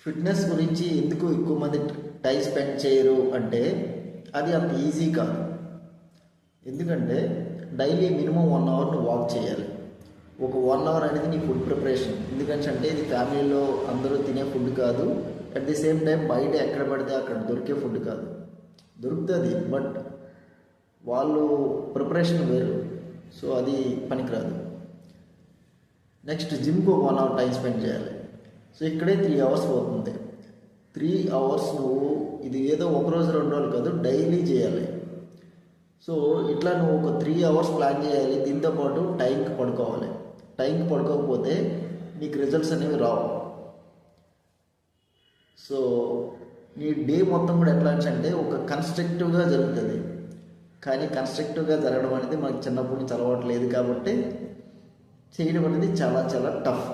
Fitness గురించి ఎందుకు ఎక్కువ మంది టైం స్పెండ్ చేయరు అంటే అది అంత ఈజీ కాదు. ఎందుకంటే డైలీ మినిమం 1 అవర్ నువ్వు వాక్ చేయాలి. ఒక 1 అవర్ అనేది నీ ఫుడ్ ప్రిపరేషన్. ఎందుకంటే ఇది ఫ్యామిలీలో అందరూ తినే ఫుడ్ కాదు. అట్ ది సేమ్ టైం బయట ఎక్కడ పడితే అక్కడ దొరికే ఫుడ్ కాదు. దొరుకుతుంది, బట్ వాళ్ళు ప్రిపరేషన్ వేరు. సో అది పనికిరాదు. నెక్స్ట్ జిమ్కి ఒక 1 అవర్ టైం స్పెండ్ చేయాలి. సో ఇక్కడే 3 అవర్స్ పోతుంది. 3 అవర్స్ నువ్వు ఇది ఏదో ఒక రోజు 2 రోజులు కాదు, డైలీ చేయాలి. సో ఇట్లా నువ్వు ఒక 3 అవర్స్ ప్లాన్ చేయాలి. దీంతోపాటు టైంకి పడుకోవాలి. టైంకి పడుకోకపోతే నీకు రిజల్ట్స్ అనేవి రావు. సో నీ డే మొత్తం కూడా ఎట్లా అంటే ఒక కన్స్ట్రక్టివ్గా జరుగుతుంది. కానీ కన్స్ట్రక్టివ్గా జరగడం అనేది మనకు చిన్నప్పటి నుంచి అలవాటు లేదు కాబట్టి చేయడం అనేది చాలా చాలా టఫ్.